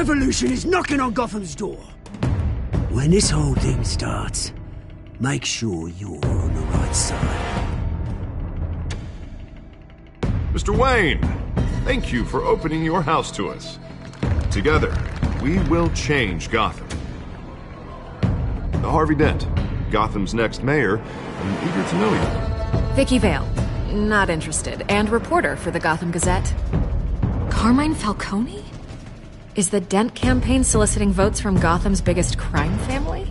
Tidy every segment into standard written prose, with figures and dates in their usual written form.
revolution is knocking on Gotham's door. When this whole thing starts, make sure you're on the right side. Mr. Wayne, thank you for opening your house to us. Together, we will change Gotham. Harvey Dent, Gotham's next mayor, and eager to know you. Vicky Vale, not interested, and reporter for the Gotham Gazette. Carmine Falcone? Is the Dent campaign soliciting votes from Gotham's biggest crime family?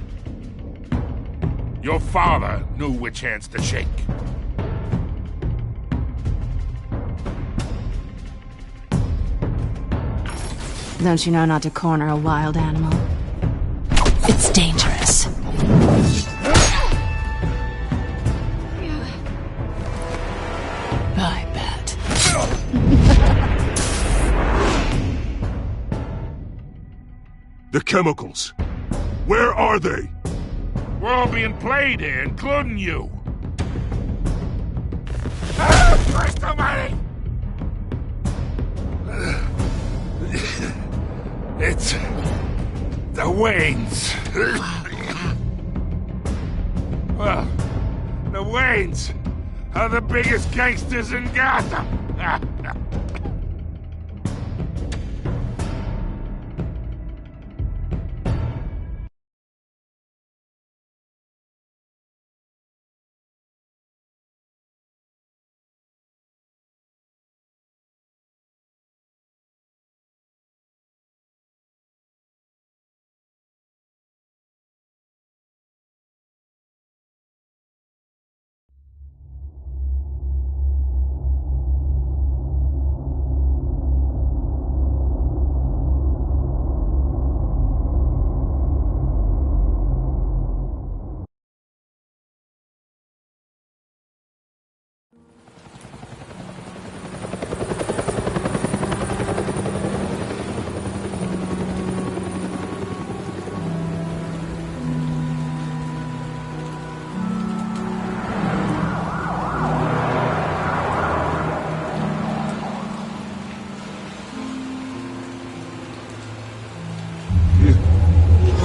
Your father knew which hands to shake. Don't you know not to corner a wild animal? It's dangerous. I bet. The chemicals. Where are they? We're all being played here, including you. Ah, Christ almighty! It's the Waynes. Well, the Waynes are the biggest gangsters in Gotham.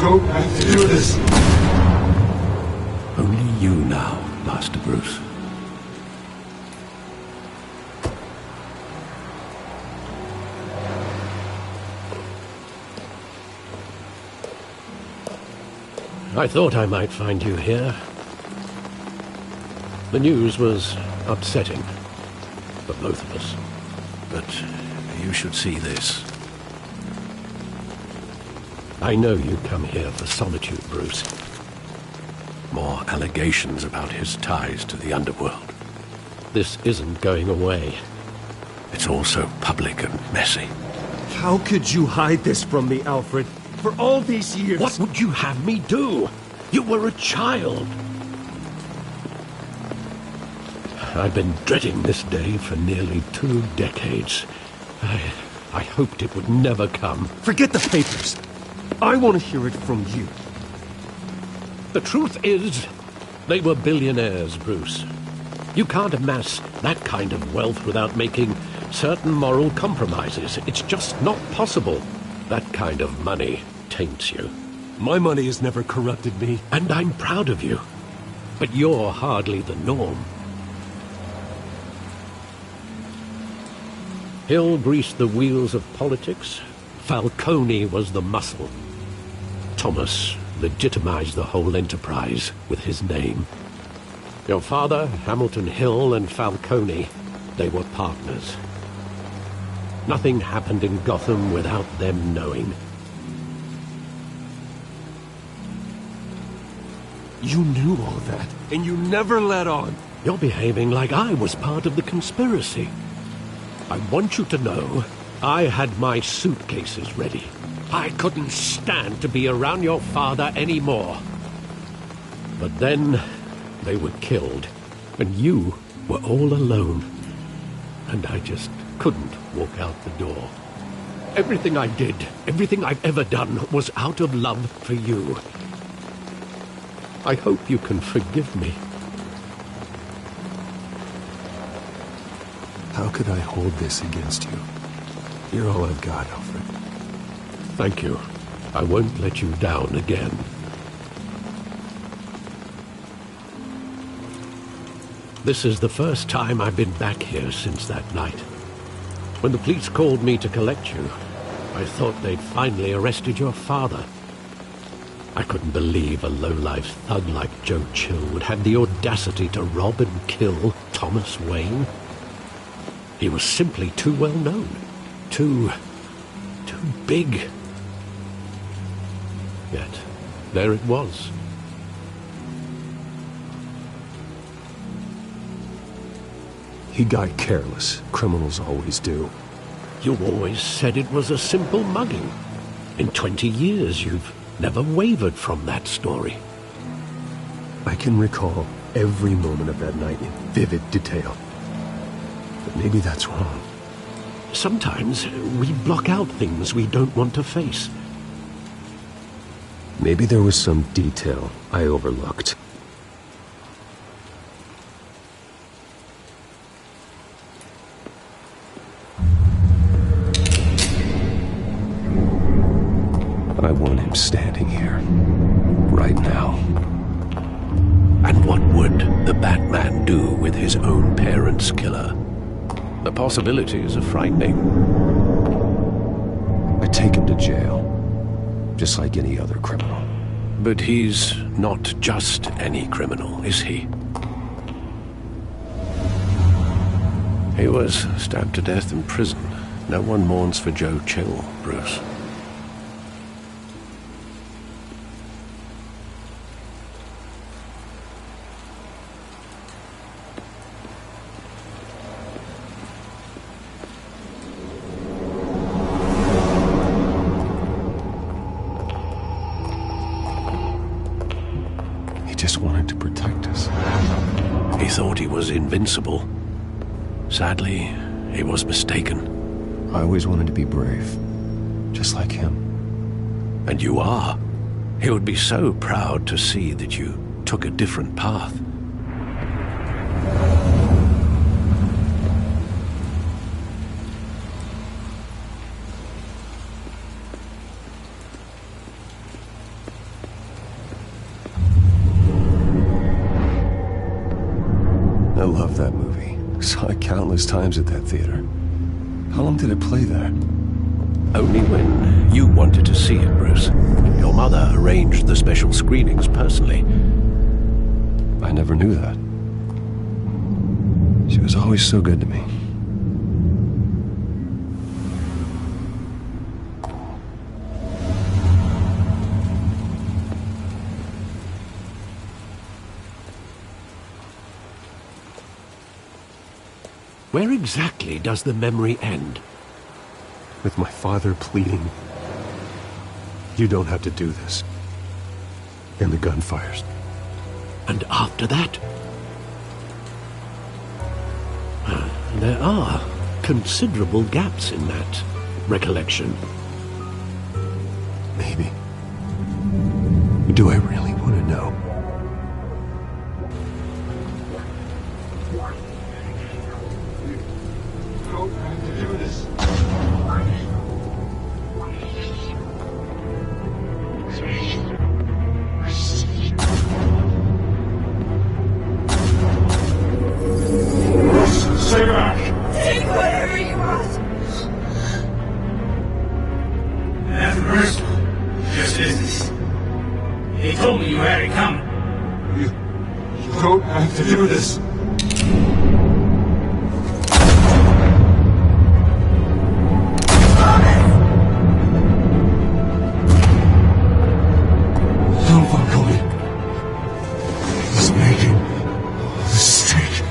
Don't have to do this. Only you now, Master Bruce. I thought I might find you here. The news was upsetting for both of us. But you should see this. I know you come here for solitude, Bruce. More allegations about his ties to the underworld. This isn't going away. It's all so public and messy. How could you hide this from me, Alfred? For all these years... What would you have me do? You were a child. I've been dreading this day for nearly 2 decades. I hoped it would never come. Forget the papers. I want to hear it from you. The truth is, they were billionaires, Bruce. You can't amass that kind of wealth without making certain moral compromises. It's just not possible. That kind of money taints you. My money has never corrupted me. And I'm proud of you. But you're hardly the norm. Hill greased the wheels of politics. Falcone was the muscle. Thomas legitimized the whole enterprise with his name. Your father, Hamilton Hill, and Falcone, they were partners. Nothing happened in Gotham without them knowing. You knew all that, and you never let on. You're behaving like I was part of the conspiracy. I want you to know, I had my suitcases ready. I couldn't stand to be around your father anymore. But then, they were killed, and you were all alone. And I just couldn't walk out the door. Everything I did, everything I've ever done, was out of love for you. I hope you can forgive me. How could I hold this against you? You're all I've got, Alfred. Thank you. I won't let you down again. This is the first time I've been back here since that night. When the police called me to collect you, I thought they'd finally arrested your father. I couldn't believe a low-life thug like Joe Chill would have the audacity to rob and kill Thomas Wayne. He was simply too well known. Too big. Yet, there it was. He got careless. Criminals always do. You always said it was a simple mugging. In 20 years, you've never wavered from that story. I can recall every moment of that night in vivid detail. But maybe that's wrong. Sometimes we block out things we don't want to face. Maybe there was some detail I overlooked. I want him standing here, right now. And what would the Batman do with his own parents' killer? The possibilities are frightening. I take him to jail, just like any other criminal. But he's not just any criminal, is he? He was stabbed to death in prison. No one mourns for Joe Chill, Bruce. Just wanted to protect us. He thought he was invincible. Sadly, he was mistaken. I always wanted to be brave, just like him. And you are. He would be so proud to see that you took a different path. I love that movie. Saw it countless times at that theater. How long did it play there? Only when you wanted to see it, Bruce. Your mother arranged the special screenings personally. I never knew that. She was always so good to me. Where exactly does the memory end? With my father pleading, "You don't have to do this." And the gun fires. And after that? There are considerable gaps in that recollection. Maybe. Do I really want to know? Stay back! Take whatever you want. Nothing personal. Just business. They told me you had it coming. You don't have to do this. Don't follow me. He's making a mistake.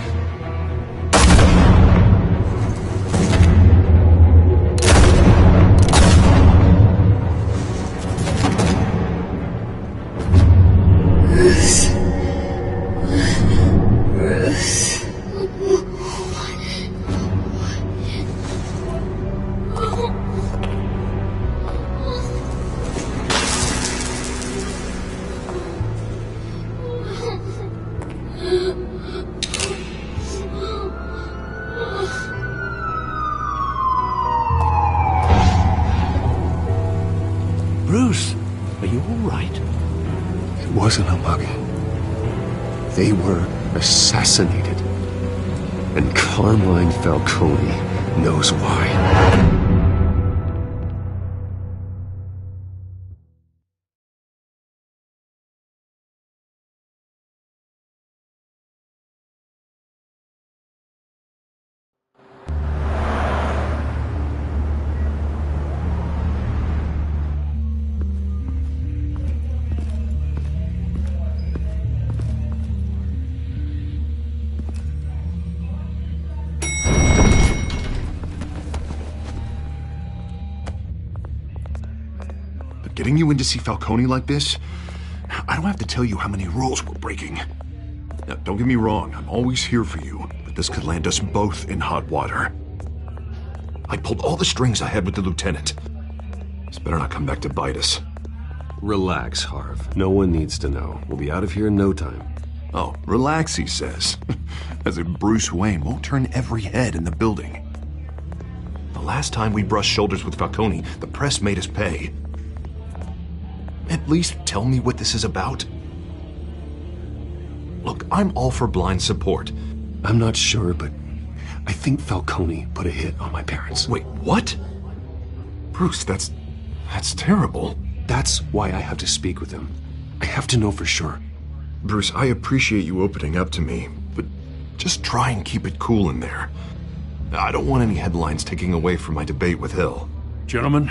wasn't a mug. They were assassinated. And Carmine Falcone knows why. Getting you in to see Falcone like this? I don't have to tell you how many rules we're breaking. Now, don't get me wrong, I'm always here for you, but this could land us both in hot water. I pulled all the strings I had with the lieutenant. This better not come back to bite us. Relax, Harv. No one needs to know. We'll be out of here in no time. Oh, relax, he says. As if Bruce Wayne won't turn every head in the building. The last time we brushed shoulders with Falcone, the press made us pay. At least tell me what this is about. Look, I'm all for blind support. I'm not sure, but I think Falcone put a hit on my parents. Wait, what? Bruce, that's terrible. That's why I have to speak with him. I have to know for sure. Bruce, I appreciate you opening up to me, but just try and keep it cool in there. I don't want any headlines taking away from my debate with Hill. Gentlemen,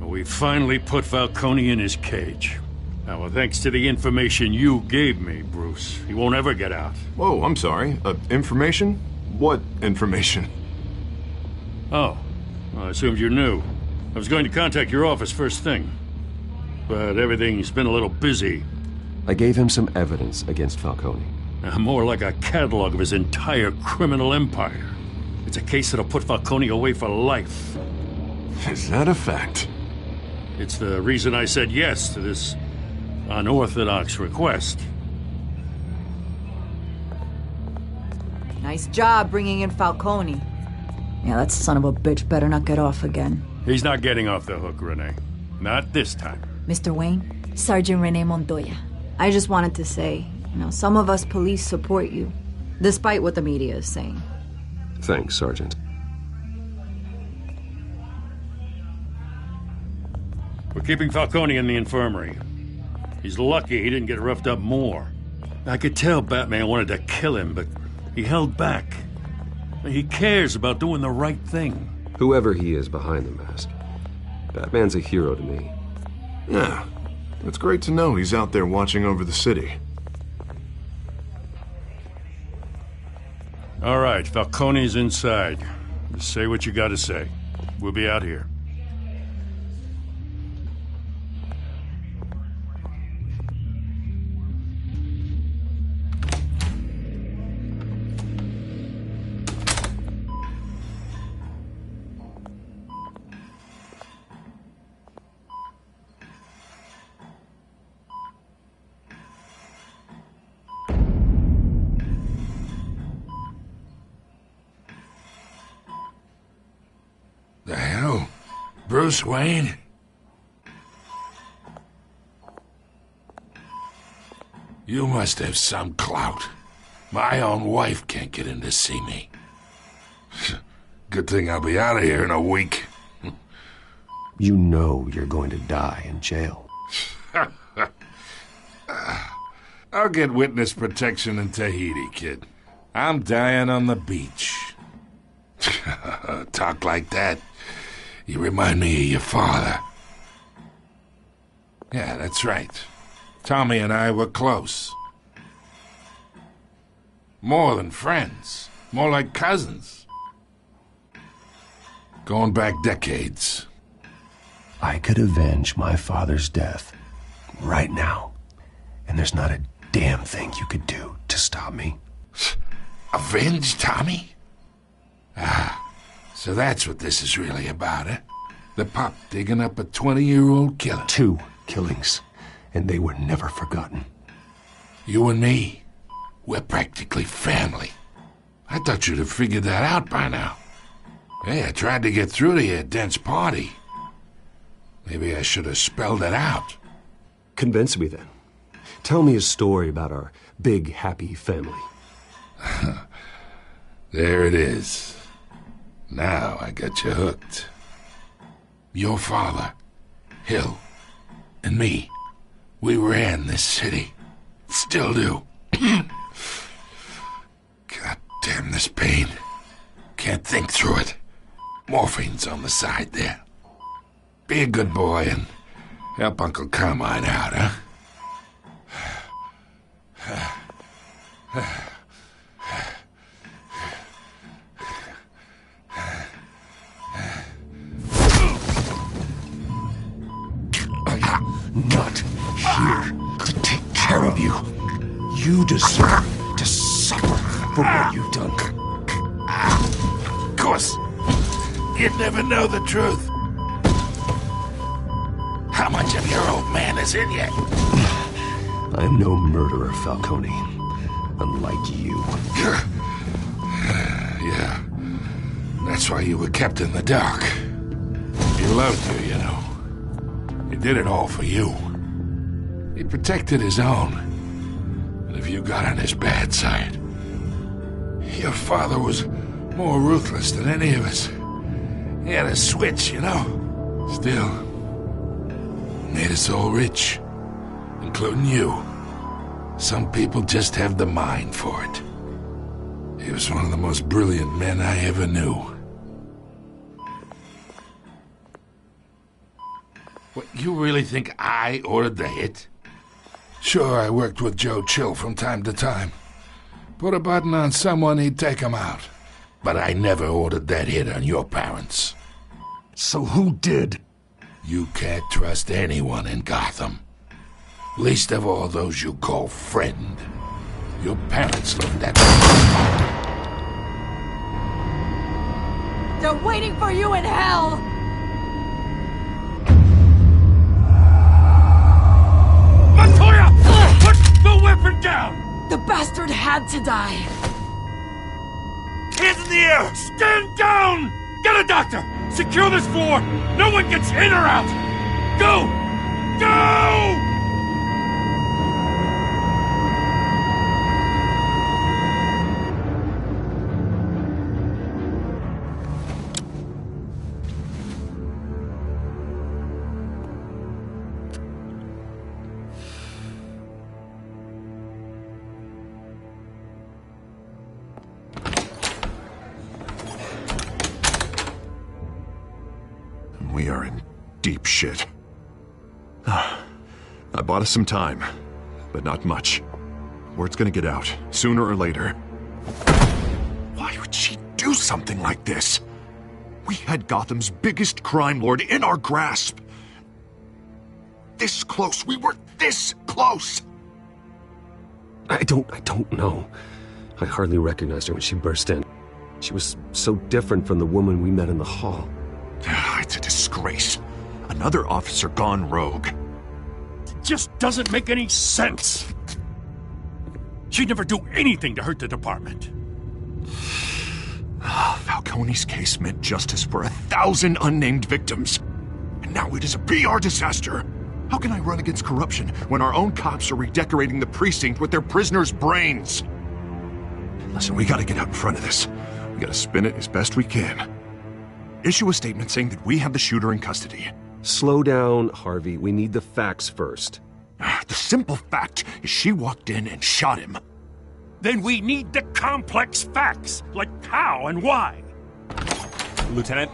we finally put Falcone in his cage. Now, well, thanks to the information you gave me, Bruce, he won't ever get out. Whoa, I'm sorry. Information? What information? Oh, well, I assumed you knew. I was going to contact your office first thing, but everything's been a little busy. I gave him some evidence against Falcone. More like a catalog of his entire criminal empire. It's a case that'll put Falcone away for life. Is that a fact? It's the reason I said yes to this unorthodox request. Nice job bringing in Falcone. Yeah, that son of a bitch better not get off again. He's not getting off the hook, Renee. Not this time. Mr. Wayne, Sergeant Renee Montoya. I just wanted to say, some of us police support you, despite what the media is saying. Thanks, Sergeant. We're keeping Falcone in the infirmary. He's lucky he didn't get roughed up more. I could tell Batman wanted to kill him, but he held back. He cares about doing the right thing. Whoever he is behind the mask, Batman's a hero to me. Yeah, it's great to know he's out there watching over the city. All right, Falcone's inside. Just say what you gotta say. We'll be out here. The hell? Bruce Wayne? You must have some clout. My own wife can't get in to see me. Good thing I'll be out of here in a week. You know you're going to die in jail. I'll get witness protection in Tahiti, kid. I'm dying on the beach. Talk like that. You remind me of your father. Yeah, that's right. Tommy and I were close. More than friends. More like cousins. Going back decades. I could avenge my father's death right now. And there's not a damn thing you could do to stop me. Avenge Tommy? So that's what this is really about, eh? The pup digging up a 20-year-old killer. 2 killings, and they were never forgotten. You and me, we're practically family. I thought you'd have figured that out by now. Hey, I tried to get through to your dense party. Maybe I should have spelled it out. Convince me then. Tell me a story about our big, happy family. There it is. Now I got you hooked. Your father, Hill, and me, we ran this city. Still do. God damn this pain. Can't think through it. Morphine's on the side there. Be a good boy and help Uncle Carmine out, huh? I'm not here to take care of you. You deserve to suffer for what you've done. Of course, you'd never know the truth. How much of your old man is in you? I'm no murderer, Falcone. Unlike you. Yeah. That's why you were kept in the dark. He loved you, you know. He did it all for you. He protected his own. And if you got on his bad side, your father was more ruthless than any of us. He had a switch, you know. Still, made us all rich, including you. Some people just have the mind for it. He was one of the most brilliant men I ever knew. What, you really think I ordered the hit? Sure, I worked with Joe Chill from time to time. Put a button on someone, he'd take him out. But I never ordered that hit on your parents. So who did? You can't trust anyone in Gotham. Least of all those you call friend. Your parents learned that. They're waiting for you in hell! Montoya! Put the weapon down! The bastard had to die. Hands in the air! Stand down! Get a doctor! Secure this floor! No one gets in or out! Go! Go! We are in deep shit. I bought us some time, but not much. Word's gonna get out, sooner or later. Why would she do something like this? We had Gotham's biggest crime lord in our grasp. This close, we were this close! I don't know. I hardly recognized her when she burst in. She was so different from the woman we met in the hall. It's a disgrace. Another officer gone rogue. It just doesn't make any sense. She'd never do anything to hurt the department. Falcone's case meant justice for 1,000 unnamed victims. And now it is a PR disaster. How can I run against corruption when our own cops are redecorating the precinct with their prisoners' brains? Listen, we gotta get out in front of this. We gotta spin it as best we can. Issue a statement saying that we have the shooter in custody. Slow down, Harvey. We need the facts first. The simple fact is she walked in and shot him. Then we need the complex facts, like how and why. Lieutenant,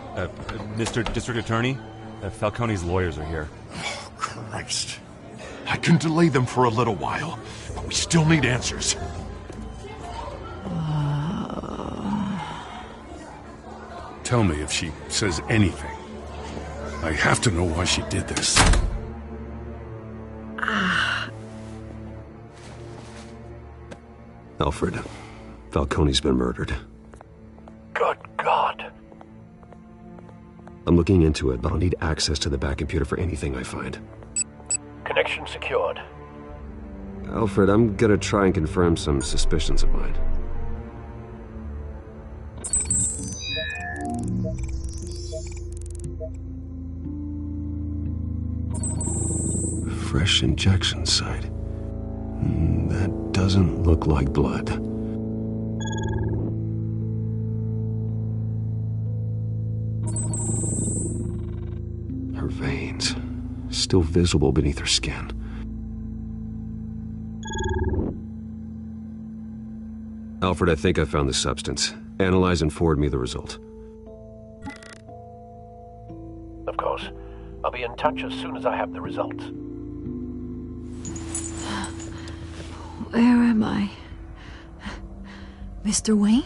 Mr. District Attorney, Falcone's lawyers are here. Oh, Christ. I can delay them for a little while, but we still need answers. Tell me if she says anything. I have to know why she did this. Alfred, Falcone's been murdered. Good God. I'm looking into it, but I'll need access to the back computer for anything I find. Connection secured. Alfred, I'm gonna try and confirm some suspicions of mine. fresh injection site. That doesn't look like blood. Her veins, still visible beneath her skin. Alfred, I think I found the substance. Analyze and forward me the result. Of course. I'll be in touch as soon as I have the results. Where am I? Mr. Wayne?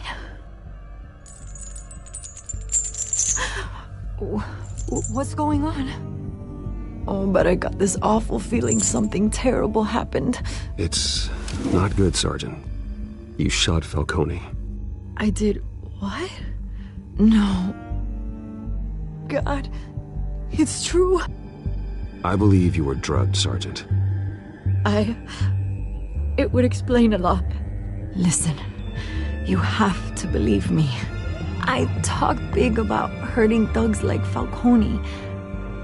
What's going on? Oh, but I got this awful feeling something terrible happened. It's not good, Sergeant. You shot Falcone. I did what? No. God, it's true. I believe you were drugged, Sergeant. It would explain a lot. Listen, you have to believe me. I talk big about hurting thugs like Falcone,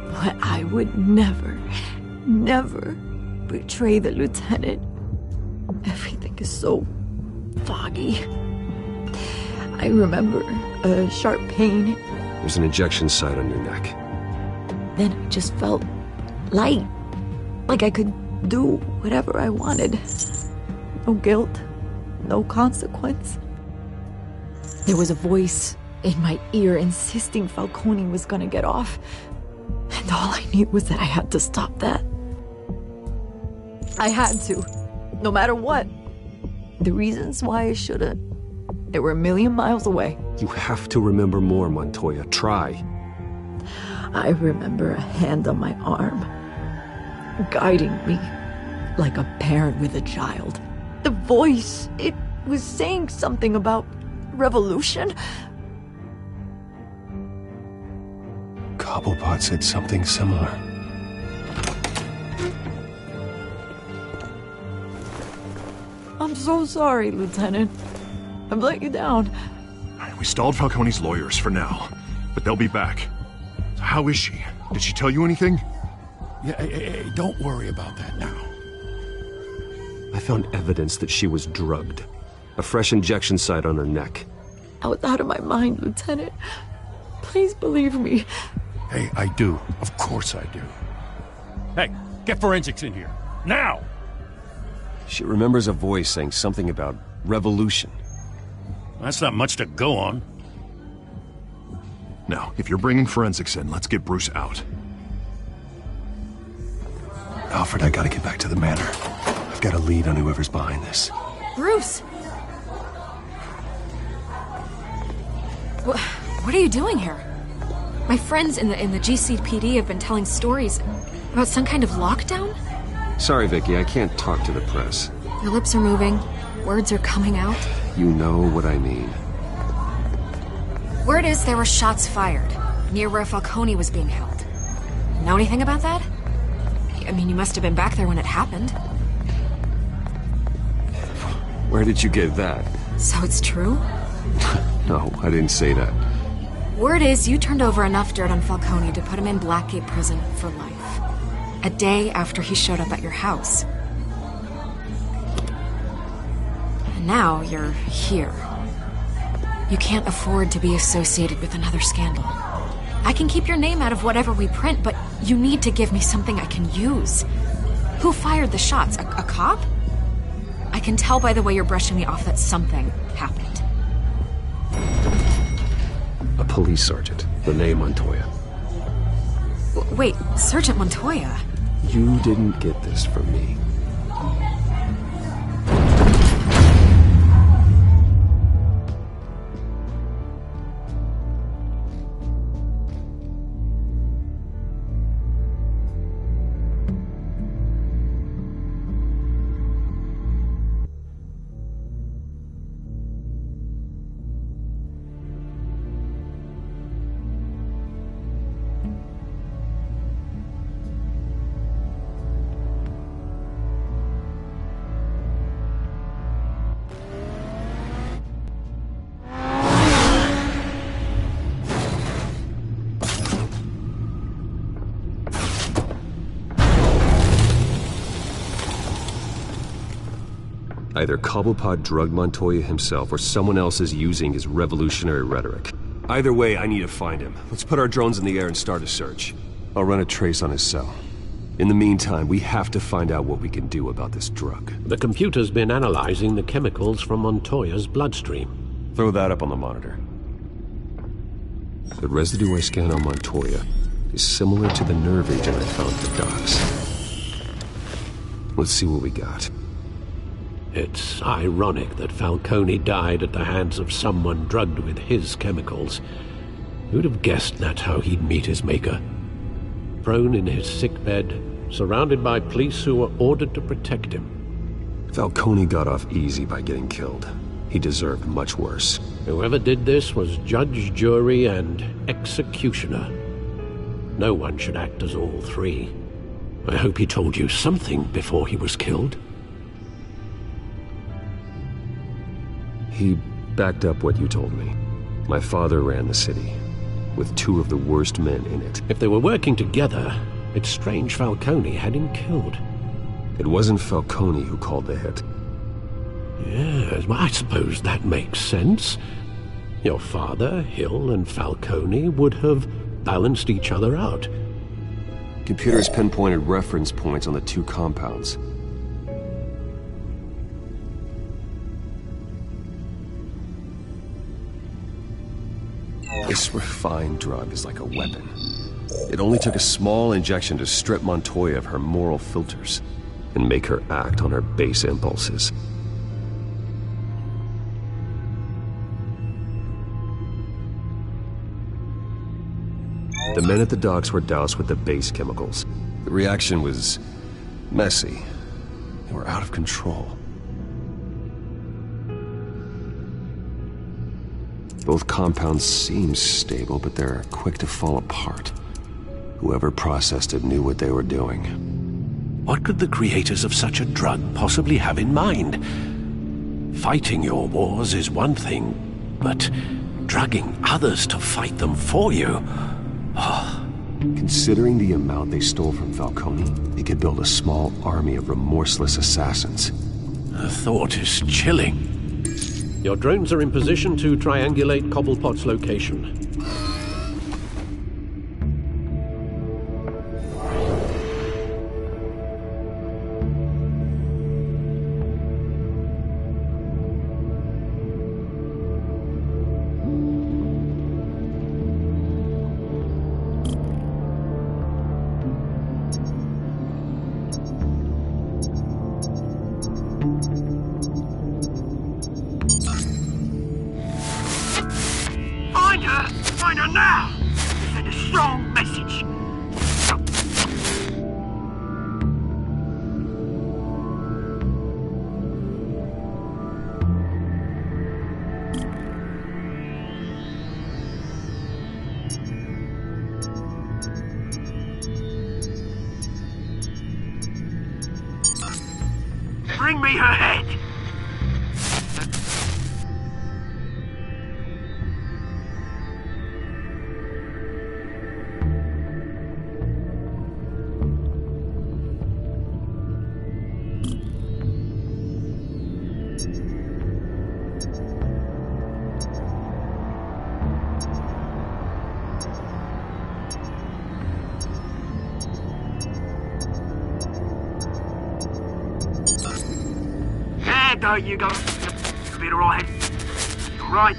but I would never betray the lieutenant. Everything is so foggy. I remember a sharp pain. There's an injection site on your neck. Then I just felt light, like I could do whatever I wanted. No guilt, no consequence. There was a voice in my ear insisting Falcone was gonna get off. And all I knew was that I had to stop that. I had to, no matter what. The reasons why I shouldn't, they were a million miles away. You have to remember more, Montoya. Try. I remember a hand on my arm, guiding me like a parent with a child. The voice, it was saying something about revolution. Cobblepot said something similar. I'm so sorry, Lieutenant. I've let you down. We stalled Falcone's lawyers for now, but they'll be back. So how is she? Did she tell you anything? Yeah, hey, don't worry about that now. I found evidence that she was drugged. A fresh injection site on her neck. I was out of my mind, Lieutenant. Please believe me. Hey, I do. Of course I do. Hey, get forensics in here. Now! She remembers a voice saying something about revolution. That's not much to go on. Now, if you're bringing forensics in, let's get Bruce out. Alfred, I gotta get back to the manor. I've got a lead on whoever's behind this. Bruce! What are you doing here? My friends in the GCPD have been telling stories about some kind of lockdown? Sorry, Vicky, I can't talk to the press. Your lips are moving. Words are coming out. You know what I mean. Word is there were shots fired near where Falcone was being held. Know anything about that? I mean, you must have been back there when it happened. Where did you get that? So it's true? No, I didn't say that. Word is you turned over enough dirt on Falcone to put him in Blackgate Prison for life. A day after he showed up at your house. And now you're here. You can't afford to be associated with another scandal. I can keep your name out of whatever we print, but you need to give me something I can use. Who fired the shots? A cop? I can tell by the way you're brushing me off that something happened. A police sergeant, Rene Montoya. Wait, Sergeant Montoya? You didn't get this from me. Either Cobblepot drugged Montoya himself or someone else is using his revolutionary rhetoric. Either way, I need to find him. Let's put our drones in the air and start a search. I'll run a trace on his cell. In the meantime, we have to find out what we can do about this drug. The computer's been analyzing the chemicals from Montoya's bloodstream. Throw that up on the monitor. The residue I scanned on Montoya is similar to the nerve agent I found at the docks. Let's see what we got. It's ironic that Falcone died at the hands of someone drugged with his chemicals. Who'd have guessed that's how he'd meet his maker? Prone in his sickbed, surrounded by police who were ordered to protect him. Falcone got off easy by getting killed. He deserved much worse. Whoever did this was judge, jury, and executioner. No one should act as all three. I hope he told you something before he was killed. He backed up what you told me. My father ran the city, with two of the worst men in it. If they were working together, it's strange Falcone had him killed. It wasn't Falcone who called the hit. Yes, well, I suppose that makes sense. Your father, Hill, and Falcone would have balanced each other out. Computers pinpointed reference points on the two compounds. This refined drug is like a weapon. It only took a small injection to strip Montoya of her moral filters and make her act on her base impulses. The men at the docks were doused with the base chemicals. The reaction was messy. They were out of control. Both compounds seem stable, but they're quick to fall apart. Whoever processed it knew what they were doing. What could the creators of such a drug possibly have in mind? Fighting your wars is one thing, but drugging others to fight them for you? Considering the amount they stole from Falcone, they could build a small army of remorseless assassins. The thought is chilling. Your drones are in position to triangulate Cobblepot's location. Find her now! Send a strong message. Bring me her head! There you go. You'll be alright. Right.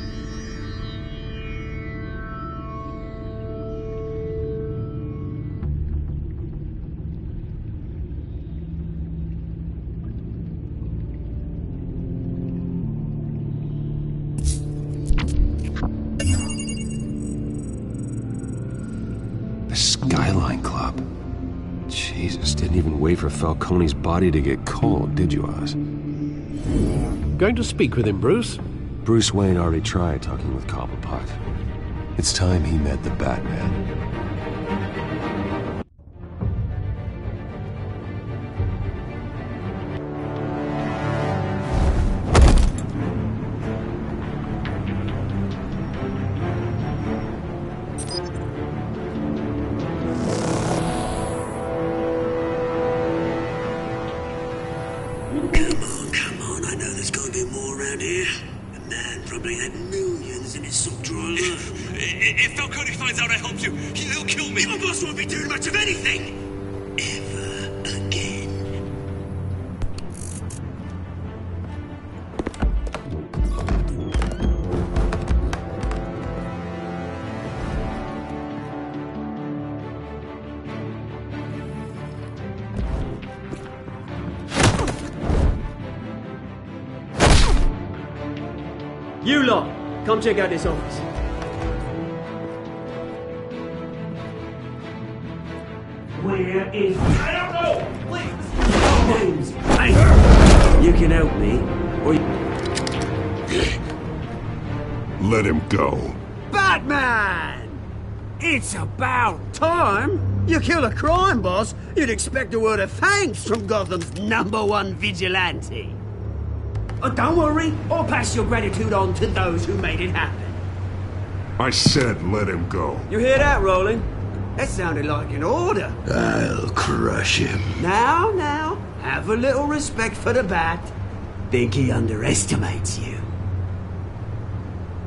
The Skyline Club. Jesus, didn't even wait for Falcone's body to get cold, did you, Oz? Going to speak with him, Bruce? Bruce Wayne already tried talking with Cobblepot. It's time he met the Batman. around here. A man probably had millions in his sock drawer. If Falcone finds out I helped you, he'll kill me. Your boss won't be doing much of anything! Ever again. You lot, come check out this office. Where is... I don't know! Please! Names? Hey! You can help me, or Let him go. Batman! It's about time! You kill a crime boss, you'd expect a word of thanks from Gotham's #1 vigilante. Oh, don't worry, I'll pass your gratitude on to those who made it happen. I said let him go. You hear that, Roland? That sounded like an order. I'll crush him. Now, have a little respect for the Bat. Think he underestimates you.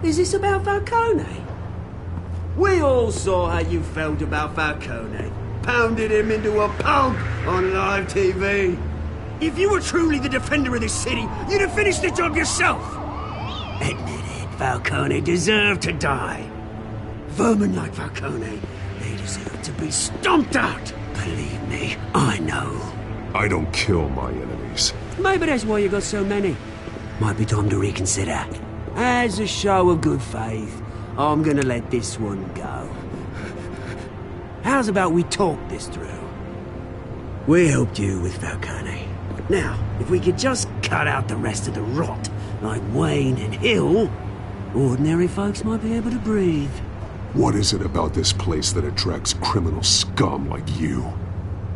Is this about Falcone? We all saw how you felt about Falcone. Pounded him into a pulp on live TV. If you were truly the defender of this city, you'd have finished the job yourself. Admit it, Falcone deserved to die. Vermin like Falcone, they deserve to be stomped out. Believe me, I know. I don't kill my enemies. Maybe that's why you got so many. Might be time to reconsider. As a show of good faith, I'm gonna let this one go. How's about we talk this through? We helped you with Falcone. Now, if we could just cut out the rest of the rot, like Wayne and Hill, ordinary folks might be able to breathe. What is it about this place that attracts criminal scum like you?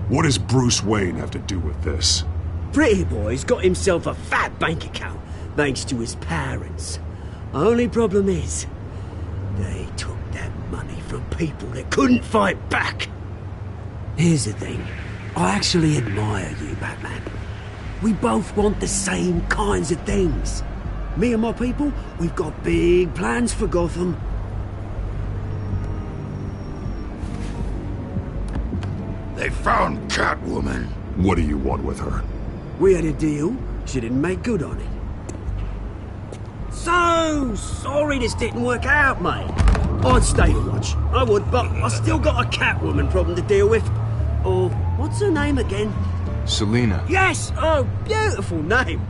What does Bruce Wayne have to do with this? Pretty Boy's got himself a fat bank account, thanks to his parents. Only problem is, they took that money from people that couldn't fight back. Here's the thing. I actually admire you, Batman. We both want the same kinds of things. Me and my people, we've got big plans for Gotham. They found Catwoman. What do you want with her? We had a deal. She didn't make good on it. So sorry this didn't work out, mate. I'd stay to watch. I would, but I still got a Catwoman problem to deal with. Or, what's her name again? Selina. Yes! Oh, beautiful name.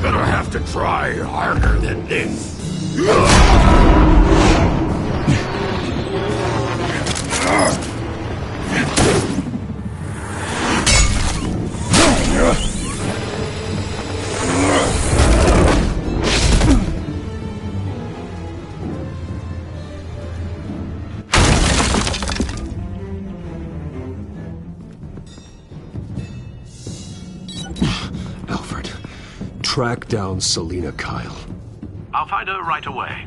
Gonna have to try harder than this. Alfred, track down Selina Kyle. I'll find her right away.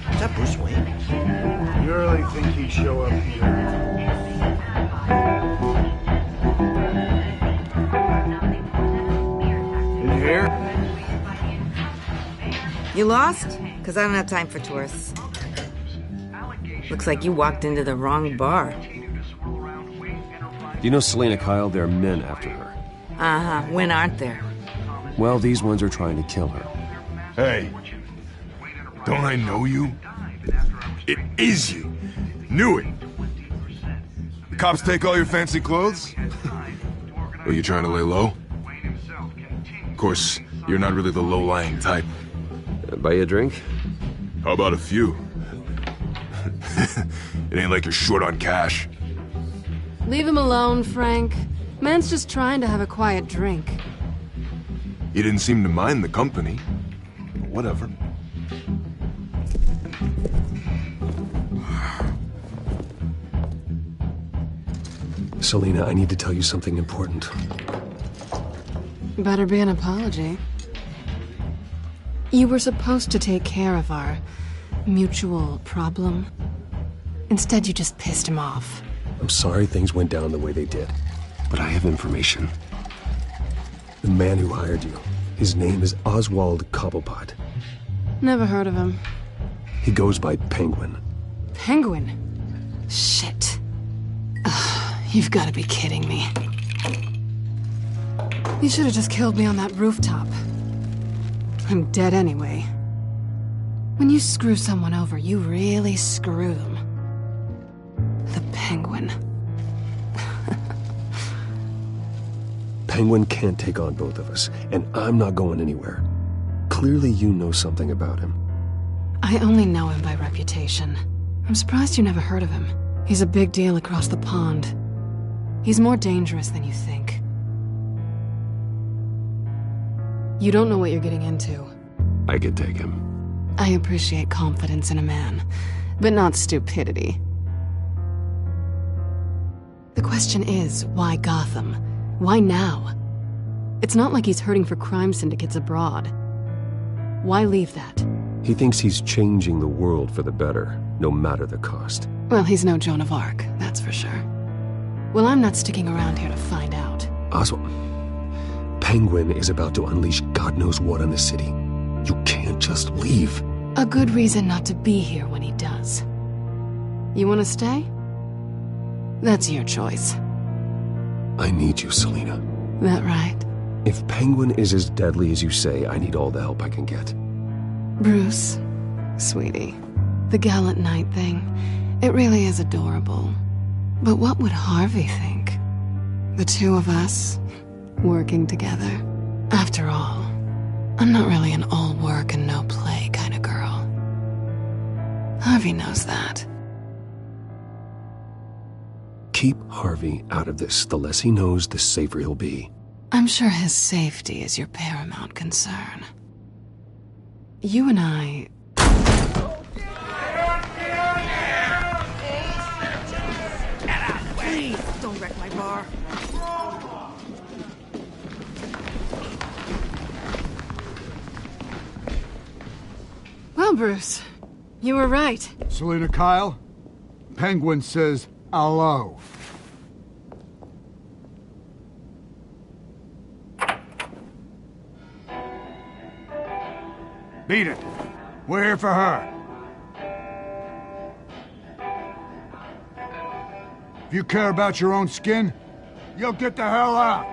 Is that Bruce Wayne? You really think he'd show up here? In here? You lost? Because I don't have time for tourists. Looks like you walked into the wrong bar. Do you know Selena Kyle? There are men after her. Uh-huh. When aren't there? Well, these ones are trying to kill her. Hey, don't I know you? It is you. Knew it. The cops take all your fancy clothes? Are you trying to lay low? Of course, you're not really the low-lying type. Buy you a drink? How about a few? It ain't like you're short on cash. Leave him alone, Frank. Man's just trying to have a quiet drink. You didn't seem to mind the company. Whatever. Selena, I need to tell you something important. Better be an apology. You were supposed to take care of our mutual problem. Instead, you just pissed him off. I'm sorry things went down the way they did, but I have information. The man who hired you, his name is Oswald Cobblepot. Never heard of him. He goes by Penguin. Penguin? Shit. Ugh, you've got to be kidding me. You should have just killed me on that rooftop. I'm dead anyway. When you screw someone over, you really screw them. The Penguin. Penguin can't take on both of us, and I'm not going anywhere. Clearly you know something about him. I only know him by reputation. I'm surprised you never heard of him. He's a big deal across the pond. He's more dangerous than you think. You don't know what you're getting into. I could take him. I appreciate confidence in a man, but not stupidity. The question is, why Gotham? Why now? It's not like he's hurting for crime syndicates abroad. Why leave that? He thinks he's changing the world for the better, no matter the cost. Well, he's no Joan of Arc, that's for sure. Well, I'm not sticking around here to find out. Oswald, Penguin is about to unleash God knows what on the city. You can't just leave. A good reason not to be here when he does. You want to stay? That's your choice. I need you, Selena. That right? If Penguin is as deadly as you say, I need all the help I can get. Bruce, sweetie, the gallant knight thing, it really is adorable. But what would Harvey think? The two of us, working together. After all, I'm not really an all work and no play kind of girl. Harvey knows that. Keep Harvey out of this. The less he knows, the safer he'll be. I'm sure his safety is your paramount concern. You and I... Please, don't wreck my bar. Well, Bruce, you were right. Selena Kyle, Penguin says hello. Beat it. We're here for her. If you care about your own skin, you'll get the hell out.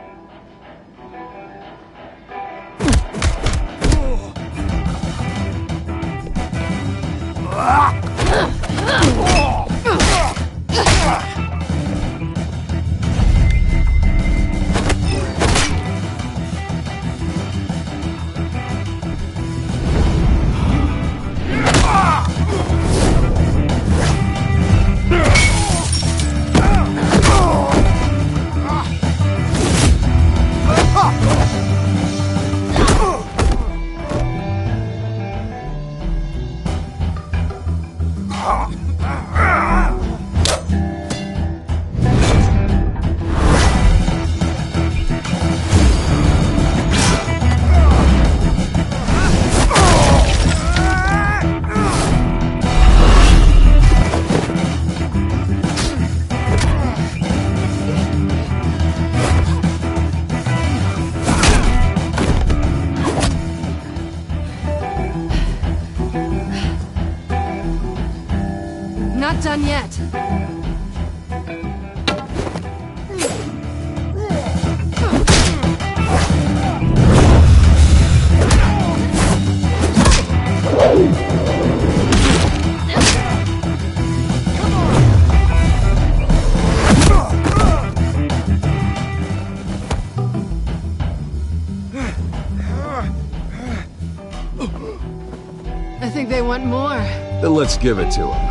done yet. I think they want more. Then let's give it to him.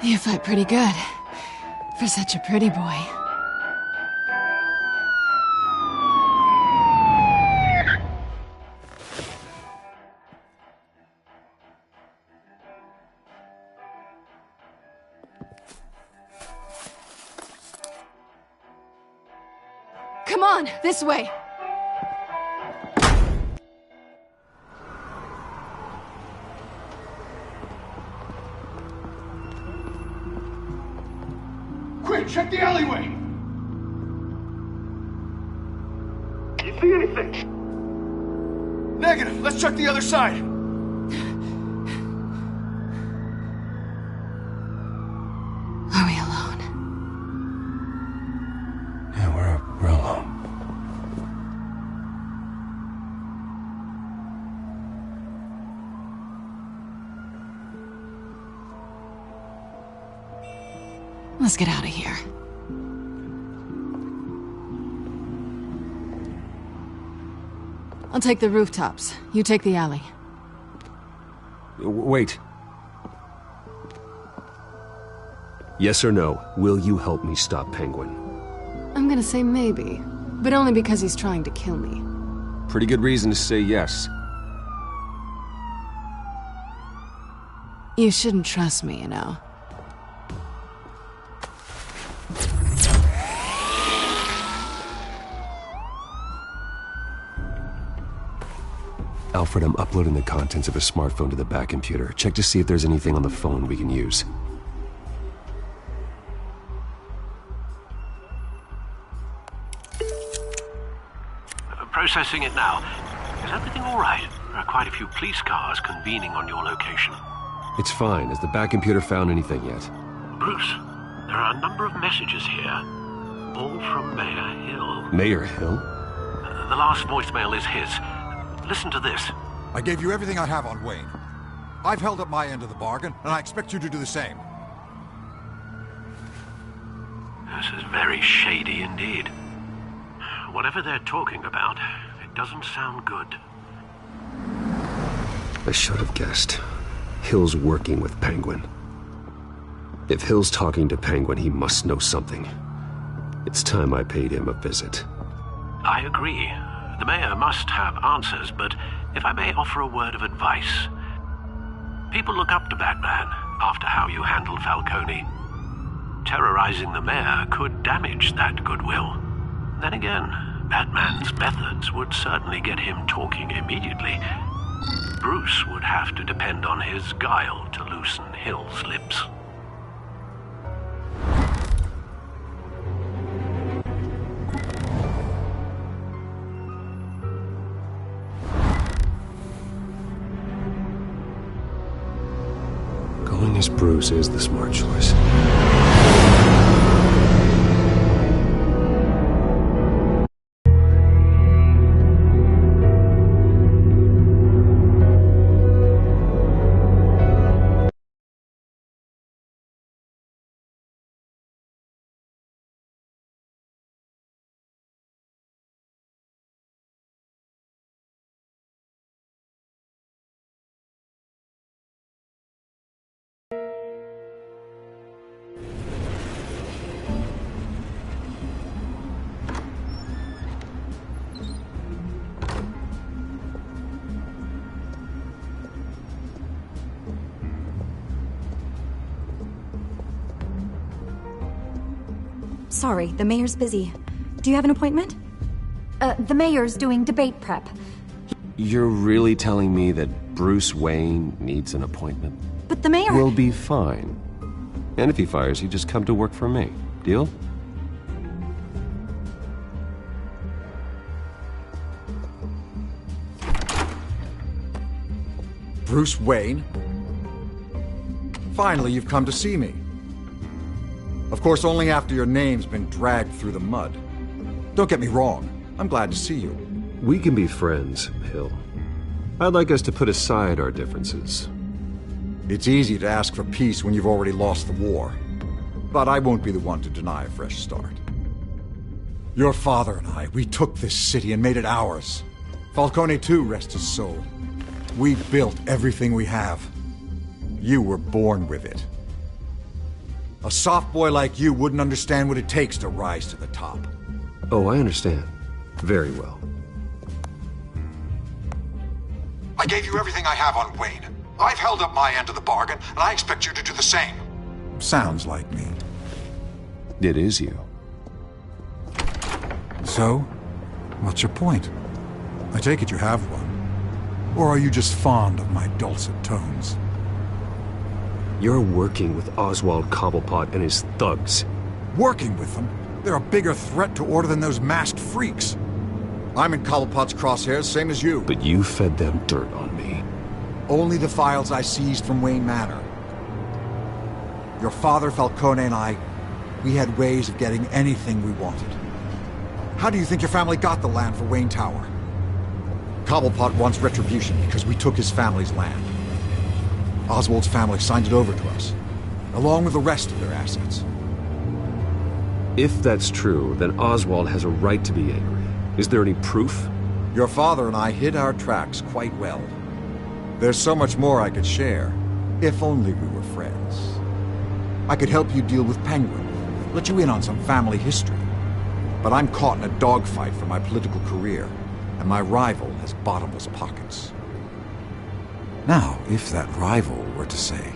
You fight pretty good. For such a pretty boy. Come on, this way. Quick, check the alleyway! You see anything? Negative. Let's check the other side. Are we alone? Yeah, we're alone. Let's get out of here. I'll take the rooftops. You take the alley. Wait. Yes or no, will you help me stop Penguin? I'm gonna say maybe, but only because he's trying to kill me. Pretty good reason to say yes. You shouldn't trust me, you know. Alfred, I'm uploading the contents of a smartphone to the back computer. Check to see if there's anything on the phone we can use. Processing it now. Is everything all right? There are quite a few police cars convening on your location. It's fine. Has the back computer found anything yet? Bruce, there are a number of messages here. All from Mayor Hill. Mayor Hill? The last voicemail is his. Listen to this. I gave you everything I have on Wayne. I've held up my end of the bargain, and I expect you to do the same. This is very shady indeed. Whatever they're talking about, it doesn't sound good. I should have guessed. Hill's working with Penguin. If Hill's talking to Penguin, he must know something. It's time I paid him a visit. I agree. The mayor must have answers, but if I may offer a word of advice. People look up to Batman after how you handled Falcone. Terrorizing the mayor could damage that goodwill. Then again, Batman's methods would certainly get him talking immediately. Bruce would have to depend on his guile to loosen Hill's lips. Going as Bruce is the smart choice. Sorry, the mayor's busy. Do you have an appointment? The mayor's doing debate prep. You're really telling me that Bruce Wayne needs an appointment? But the mayor... We'll be fine. And if he fires you, just come to work for me. Deal? Bruce Wayne? Finally, you've come to see me. Of course, only after your name's been dragged through the mud. Don't get me wrong. I'm glad to see you. We can be friends, Hill. I'd like us to put aside our differences. It's easy to ask for peace when you've already lost the war. But I won't be the one to deny a fresh start. Your father and I, we took this city and made it ours. Falcone too, rest his soul. We built everything we have. You were born with it. A soft boy like you wouldn't understand what it takes to rise to the top. Oh, I understand. Very well. I gave you everything I have on Wayne. I've held up my end of the bargain, and I expect you to do the same. Sounds like me. It is you. So, what's your point? I take it you have one. Or are you just fond of my dulcet tones? You're working with Oswald Cobblepot and his thugs. Working with them? They're a bigger threat to order than those masked freaks. I'm in Cobblepot's crosshairs, same as you. But you fed them dirt on me. Only the files I seized from Wayne Manor. Your father, Falcone, and I, we had ways of getting anything we wanted. How do you think your family got the land for Wayne Tower? Cobblepot wants retribution because we took his family's land. Oswald's family signed it over to us, along with the rest of their assets. If that's true, then Oswald has a right to be angry. Is there any proof? Your father and I hid our tracks quite well. There's so much more I could share, if only we were friends. I could help you deal with Penguin, let you in on some family history. But I'm caught in a dogfight for my political career, and my rival has bottomless pockets. Now, if that rival were to say,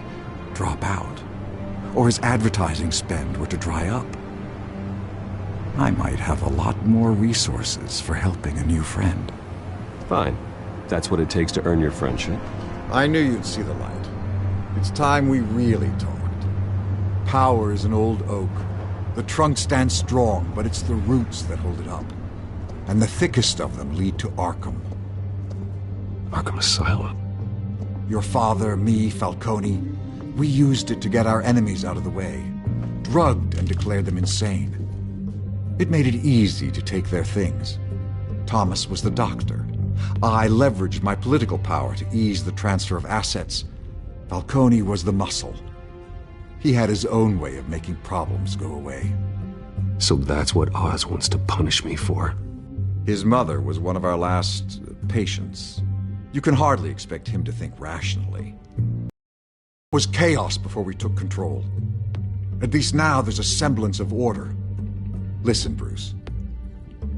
drop out, or his advertising spend were to dry up, I might have a lot more resources for helping a new friend. Fine. That's what it takes to earn your friendship. I knew you'd see the light. It's time we really talked. Power is an old oak. The trunk stands strong, but it's the roots that hold it up. And the thickest of them lead to Arkham. Arkham Asylum? Your father, me, Falcone, we used it to get our enemies out of the way. Drugged and declared them insane. It made it easy to take their things. Thomas was the doctor. I leveraged my political power to ease the transfer of assets. Falcone was the muscle. He had his own way of making problems go away. So that's what Oz wants to punish me for? His mother was one of our last patients. You can hardly expect him to think rationally. It was chaos before we took control. At least now there's a semblance of order. Listen, Bruce.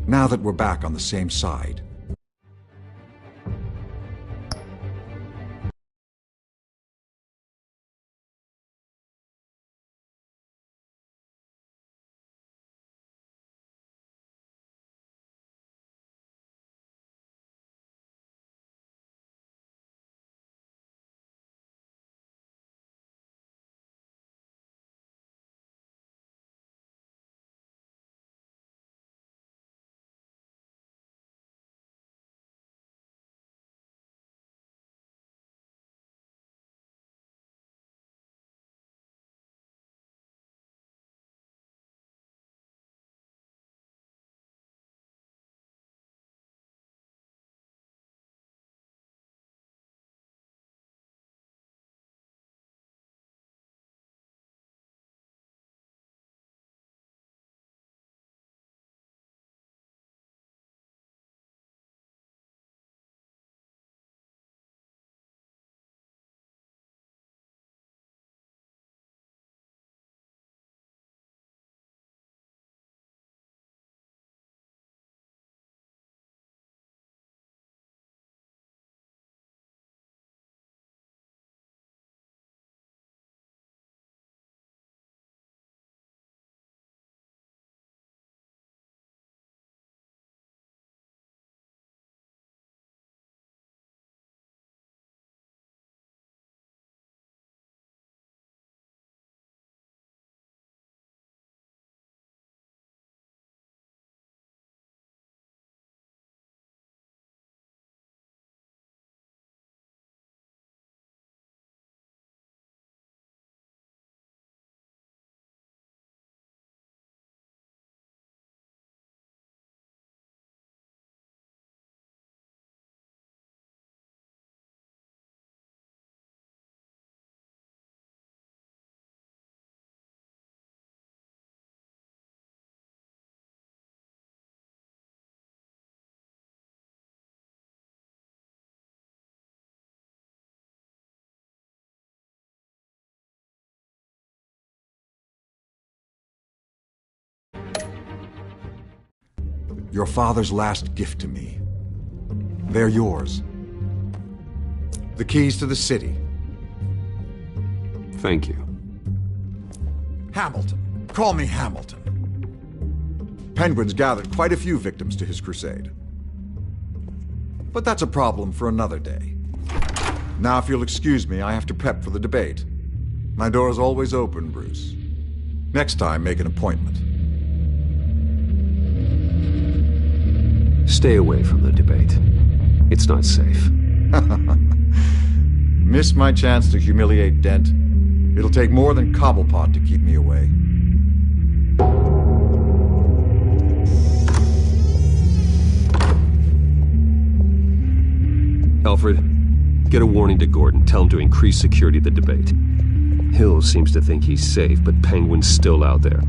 Now that we're back on the same side, Your father's last gift to me. They're yours. The keys to the city. Thank you. Hamilton. Call me Hamilton. Penguin's gathered quite a few victims to his crusade. But that's a problem for another day. Now, if you'll excuse me, I have to prep for the debate. My door is always open, Bruce. Next time, make an appointment. Stay away from the debate. It's not safe. Miss my chance to humiliate Dent. It'll take more than Cobblepot to keep me away. Alfred, get a warning to Gordon. Tell him to increase security at the debate. Hill seems to think he's safe, but Penguin's still out there.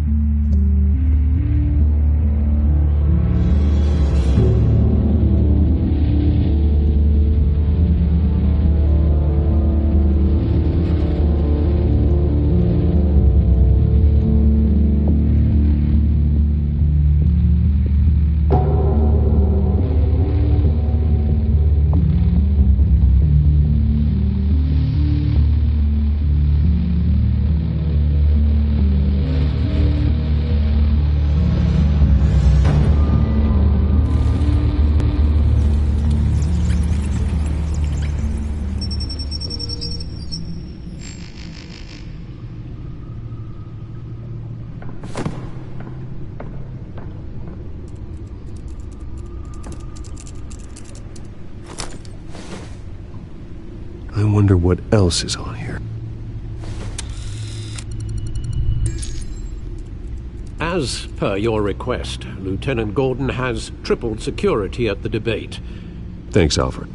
I wonder what else is on here. As per your request, Lieutenant Gordon has tripled security at the debate. Thanks, Alfred.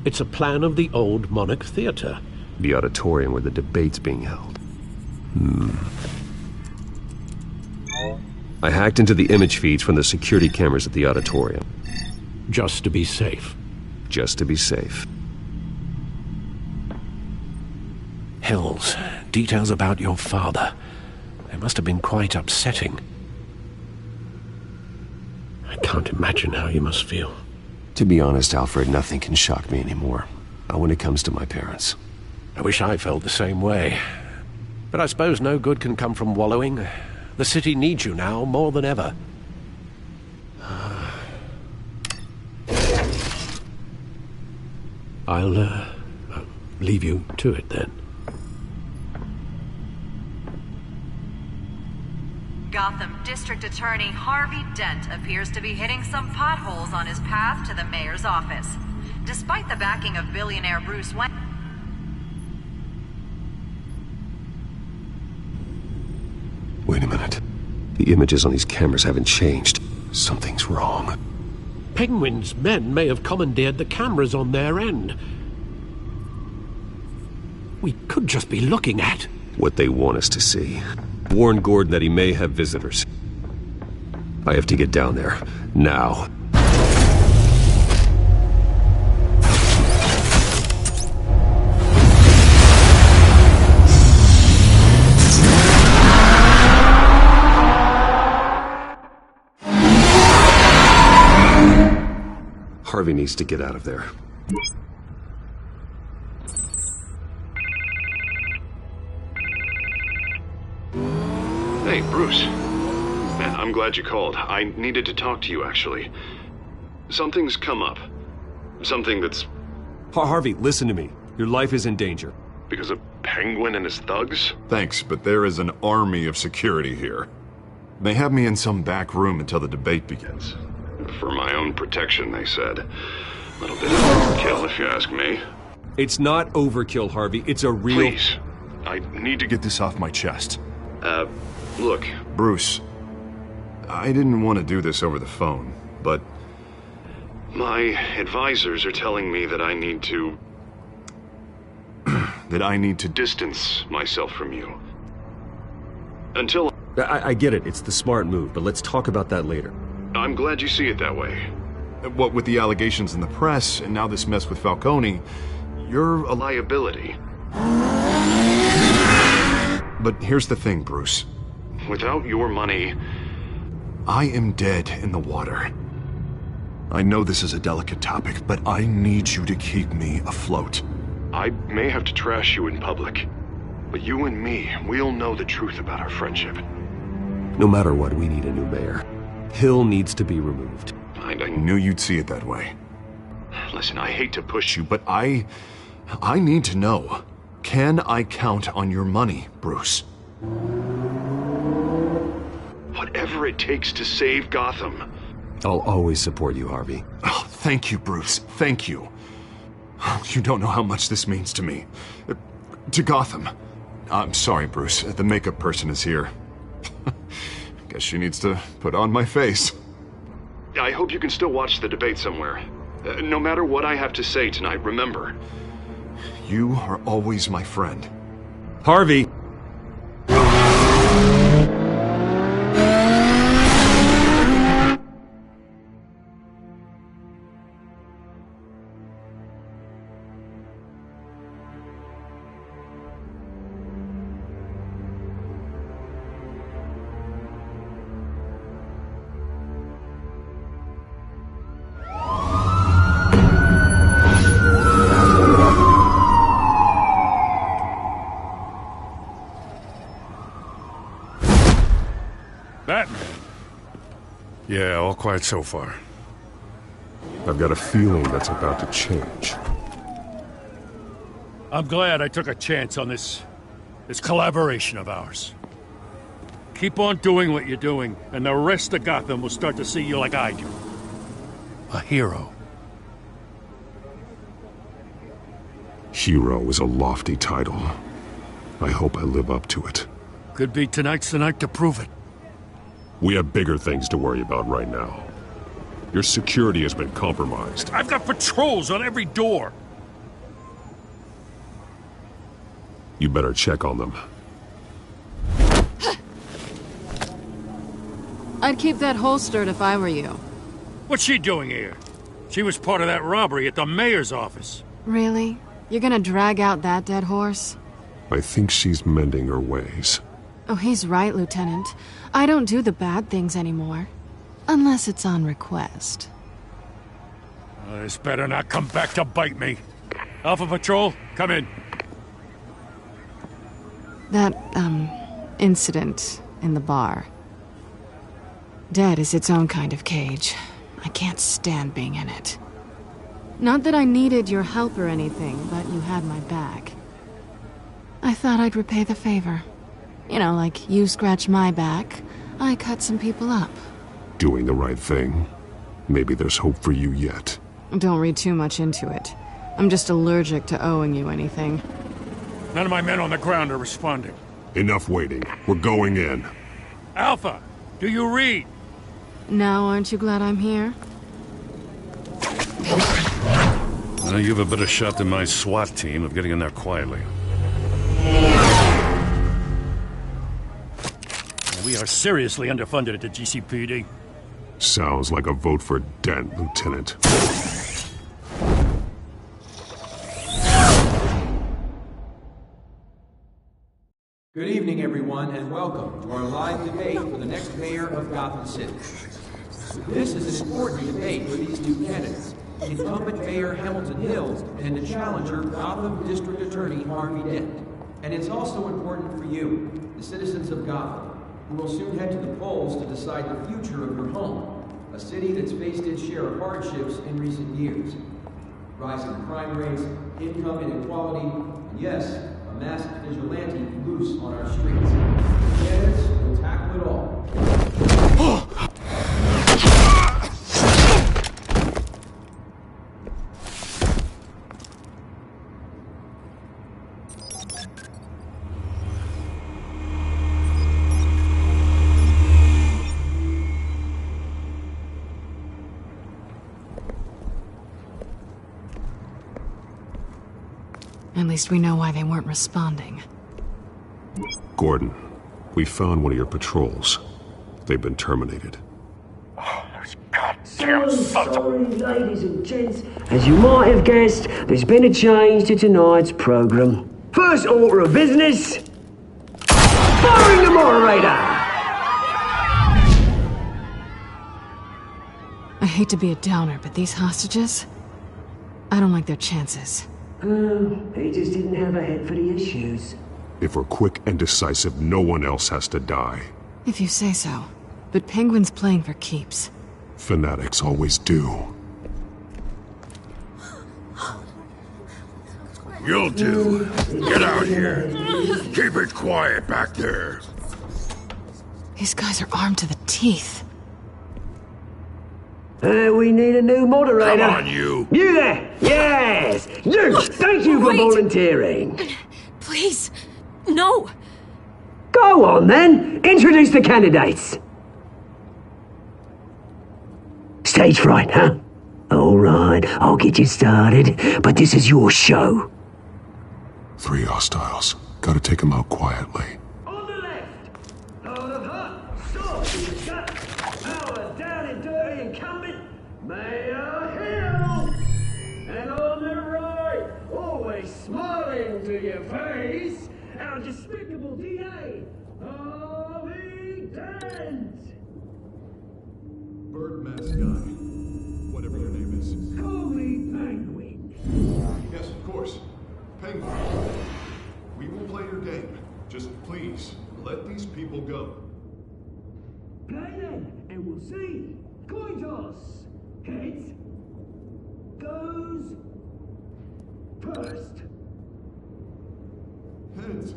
It's a plan of the old Monarch Theater. The auditorium where the debate's being held. I hacked into the image feeds from the security cameras at the auditorium. Just to be safe. Just to be safe. Hills, details about your father. They must have been quite upsetting. I can't imagine how you must feel. To be honest, Alfred, nothing can shock me anymore. Not when it comes to my parents. I wish I felt the same way. But I suppose no good can come from wallowing. The city needs you now more than ever. I'll leave you to it then. Gotham District Attorney Harvey Dent appears to be hitting some potholes on his path to the mayor's office. Despite the backing of billionaire Bruce Wayne... Wait a minute. The images on these cameras haven't changed. Something's wrong. Penguin's men may have commandeered the cameras on their end. We could just be looking at what they want us to see. Warn Gordon that he may have visitors. I have to get down there. Now. Harvey needs to get out of there. Hey, Bruce. Man, I'm glad you called. I needed to talk to you, actually. Something's come up. Something that's... Harvey, listen to me. Your life is in danger. Because of Penguin and his thugs? Thanks, but there is an army of security here. They have me in some back room until the debate begins. For my own protection, they said. A little bit of overkill, if you ask me. It's not overkill, Harvey. It's a real... Please. I need to get this off my chest. Look. Bruce, I didn't want to do this over the phone, but... my advisors are telling me that I need to... that I need to distance myself from you. Until... I get it. It's the smart move, but let's talk about that later. I'm glad you see it that way. What with the allegations in the press, and now this mess with Falcone, you're a liability. But here's the thing, Bruce. Without your money, I am dead in the water. I know this is a delicate topic, but I need you to keep me afloat. I may have to trash you in public, but you and me, we'll know the truth about our friendship. No matter what, we need a new mayor. Hill needs to be removed. I knew you'd see it that way. Listen, I hate to push you, but I need to know. Can I count on your money, Bruce? Whatever it takes to save Gotham. I'll always support you, Harvey. Oh, thank you, Bruce. Thank you. You don't know how much this means to me. To Gotham. I'm sorry, Bruce. The makeup person is here. Guess she needs to put on my face. I hope you can still watch the debate somewhere. No matter what I have to say tonight, remember, you are always my friend. Harvey! Batman? Yeah, all quiet so far. I've got a feeling that's about to change. I'm glad I took a chance on this collaboration of ours. Keep on doing what you're doing, and the rest of Gotham will start to see you like I do. A hero. Hero is a lofty title. I hope I live up to it. Could be tonight's the night to prove it. We have bigger things to worry about right now. Your security has been compromised. I've got patrols on every door. You better check on them. I'd keep that holstered if I were you. What's she doing here? She was part of that robbery at the mayor's office. Really? You're gonna drag out that dead horse? I think she's mending her ways. Oh, he's right, Lieutenant. I don't do the bad things anymore. Unless it's on request. This better not come back to bite me. Alpha Patrol, come in. That, incident in the bar. Dead is its own kind of cage. I can't stand being in it. Not that I needed your help or anything, but you had my back. I thought I'd repay the favor. You know, like you scratch my back, I cut some people up. Doing the right thing. Maybe there's hope for you yet. Don't read too much into it. I'm just allergic to owing you anything. None of my men on the ground are responding. Enough waiting. We're going in. Alpha, do you read? Now, aren't you glad I'm here? Now you have a better shot than my SWAT team of getting in there quietly. We are seriously underfunded at the GCPD. Sounds like a vote for Dent, Lieutenant. Good evening, everyone, and welcome to our live debate for the next mayor of Gotham City. This is an important debate for these two candidates, incumbent Mayor Hamilton Hill and the challenger, Gotham District Attorney Harvey Dent. And it's also important for you, the citizens of Gotham, who will soon head to the polls to decide the future of your home, a city that's faced its share of hardships in recent years. Rising crime rates, income inequality, and yes, a masked vigilante loose on our streets. The candidates will tackle it all. At least we know why they weren't responding. Gordon, we found one of your patrols. They've been terminated. Sorry, ladies and gents. As you might have guessed, there's been a change to tonight's program. First order of business, firing the moderator! I hate to be a downer, but these hostages... I don't like their chances. He just didn't have a head for the issues. If we're quick and decisive, no one else has to die. If you say so. But Penguin's playing for keeps. Fanatics always do. You'll do. Get out here. Keep it quiet back there. These guys are armed to the teeth. We need a new moderator. Come on, you. You there! Yes! You! Thank you for volunteering. Please, no. Go on, then. Introduce the candidates. Stage fright, huh? All right, I'll get you started, but this is your show. 3 hostiles. Gotta take them out quietly. On the left, out of hut, sword in the gut, power down and dirty incumbent, Mayor Hill. And on the right, always smiling to your face, our despicable DA, Harvey Dent. Bird mask guy. Whatever your name is. Call me Penguin. Yes, of course. Penguin. We will play your game. Just please, let these people go. Play then, and we'll see. Coin toss. Heads. Goes. First. Heads.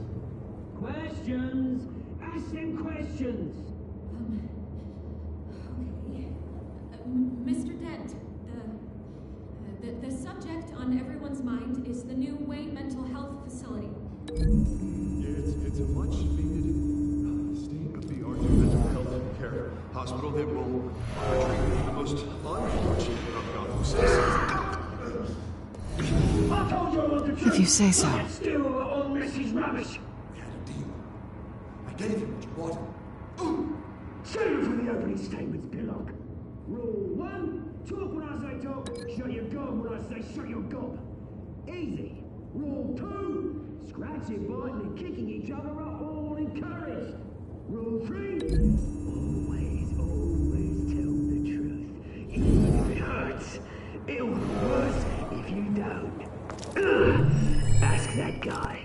Questions. Ask them questions. Mr. Dent, the subject on everyone's mind is the new Wayne Mental Health Facility. It's a much-needed state-of-the-art mental health care hospital that will treat the most unfortunate of Gotham citizens. I told you I want the truth. If you say so. Get still on Mrs. Rubbish. We had a deal. I gave him what you wanted. Save it for the opening statements, Pillock. Rule 1, talk when I say talk, shut your gob when I say shut your gob. Easy. Rule 2, scratching, biting and kicking each other are all encouraged. Rule 3, always tell the truth. Even if it hurts, it'll be worse if you don't. Ask that guy.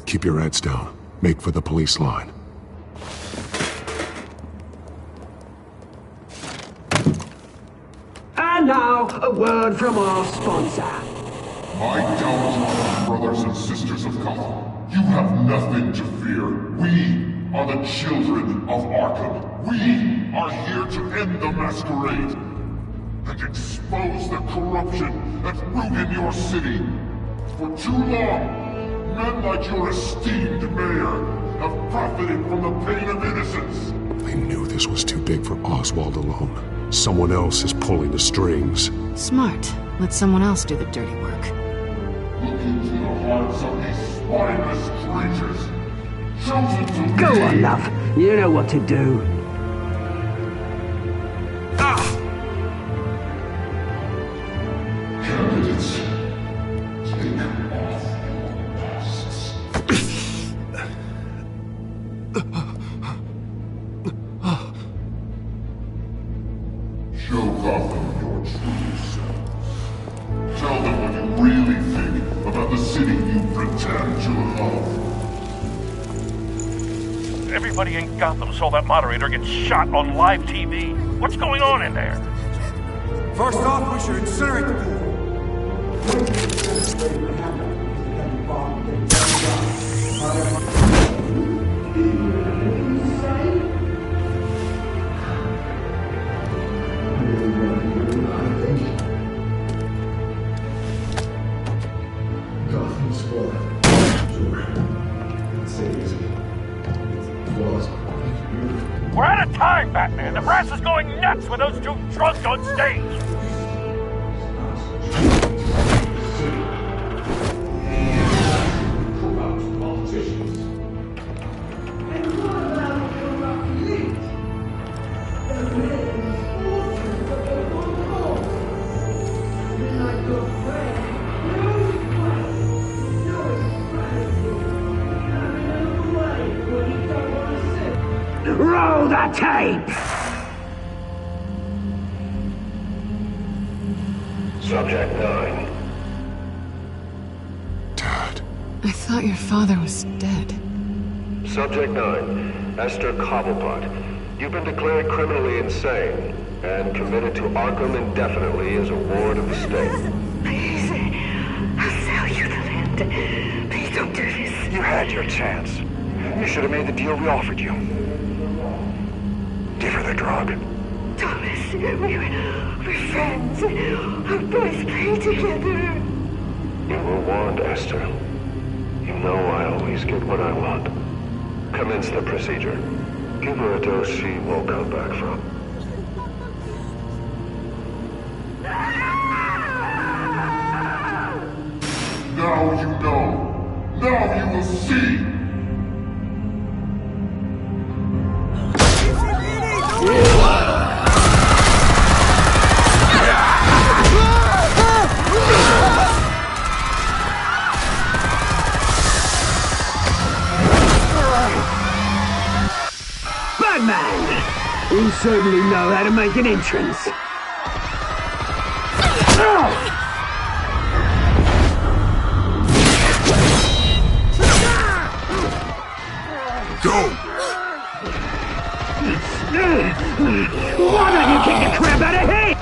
Keep your heads down. Make for the police line. And now, a word from our sponsor. My downtrodden brothers and sisters of Gotham, you have nothing to fear. We are the children of Arkham. We are here to end the masquerade and expose the corruption that's ruined your city. For too long, men like your esteemed mayor have profited from the pain of innocence. They knew this was too big for Oswald alone. Someone else is pulling the strings. Smart. Let someone else do the dirty work. Look into the hearts of these spineless creatures. Chosen to Go lead. on, love. You know what to do. Candidates, take off your masks. Show Gotham your true selves. Tell them what you really think about the city you pretend to love. Everybody in Gotham saw that moderator get shot on live TV. What's going on in there? First off, we should incinerate the pool. Gotham's blood. We're out of time, Batman. The brass is going nuts with those two drunks on stage. Roll the tape! Subject 9. I thought your father was dead. Subject 9, Esther Cobblepot. You've been declared criminally insane and committed to Arkham indefinitely as a ward of the state. Please, I'll sell you the land. Please don't do this. You had your chance. You should have made the deal we offered you. Give her the drug. Thomas, we're friends. Our boys play together. You were warned, Esther. You know I always get what I want. Commence the procedure. Give her a dose she won't come back from. Now you know. Now you will see. Batman! You certainly know how to make an entrance. Go! Why don't you kick the crap out of him?